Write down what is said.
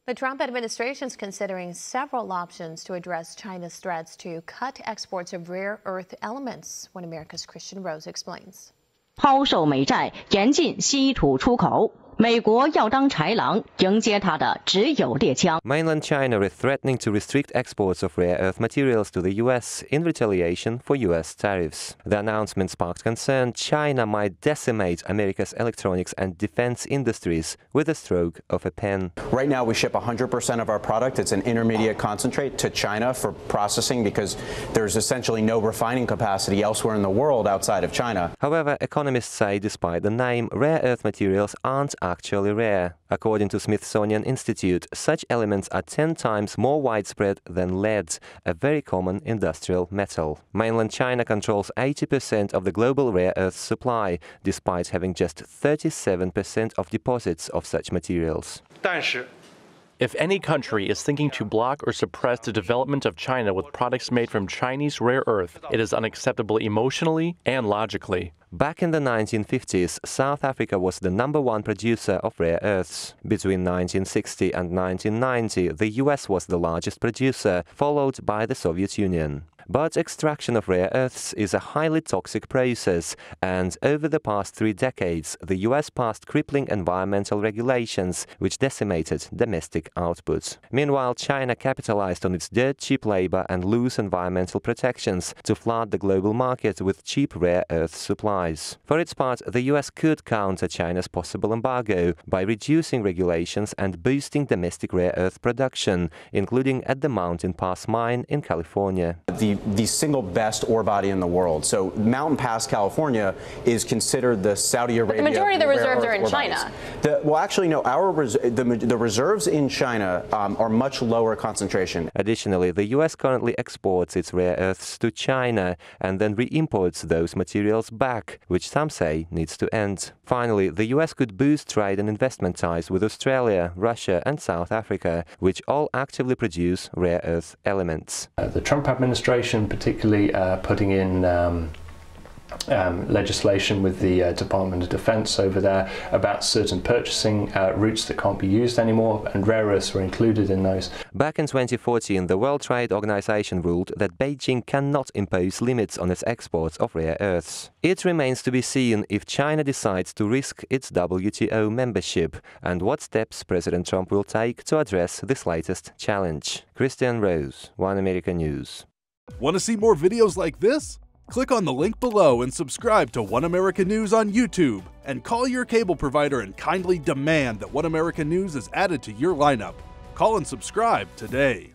The Trump administration is considering several options to address China's threats to cut exports of rare earth elements. One America's Kristian Rouz explains. 抛售美债，严禁稀土出口。美国要当豺狼，迎接他的只有猎枪。 Mainland China is threatening to restrict exports of rare earth materials to the US in retaliation for US tariffs. The announcement sparked concern China might decimate America's electronics and defense industries with a stroke of a pen. Right now we ship 100% of our product. It's an intermediate concentrate to China for processing because there's essentially no refining capacity elsewhere in the world outside of China. However, economists say despite the name, rare earth materials aren't actually rare. According to Smithsonian Institute, such elements are 10 times more widespread than lead, a very common industrial metal. Mainland China controls 80% of the global rare earth supply, despite having just 37% of deposits of such materials. If any country is thinking to block or suppress the development of China with products made from Chinese rare earth, it is unacceptable emotionally and logically. Back in the 1950s, South Africa was the #1 producer of rare earths. Between 1960 and 1990, the US was the largest producer, followed by the Soviet Union. But extraction of rare earths is a highly toxic process, and over the past 3 decades, the US passed crippling environmental regulations which decimated domestic output. Meanwhile, China capitalized on its dirt-cheap labor and loose environmental protections to flood the global market with cheap rare earth supplies. For its part, the US could counter China's possible embargo by reducing regulations and boosting domestic rare earth production, including at the Mountain Pass mine in California. The single best ore body in the world. So Mountain Pass, California, is considered the Saudi Arabia. But the majority of the reserves are in China. Well, actually, no. The reserves in China are much lower concentration. Additionally, the US currently exports its rare earths to China and then re-imports those materials back, which some say needs to end. Finally, the US could boost trade and investment ties with Australia, Russia and South Africa, which all actively produce rare earth elements. The Trump administration particularly putting in legislation with the Department of Defense over there about certain purchasing routes that can't be used anymore, and rare earths were included in those. Back in 2014, the World Trade Organization ruled that Beijing cannot impose limits on its exports of rare earths. It remains to be seen if China decides to risk its WTO membership and what steps President Trump will take to address this latest challenge. Kristian, Rouz, One America News. Want to see more videos like this? Click on the link below and subscribe to One America News on YouTube, and call your cable provider and kindly demand that One America News is added to your lineup. Call and subscribe today.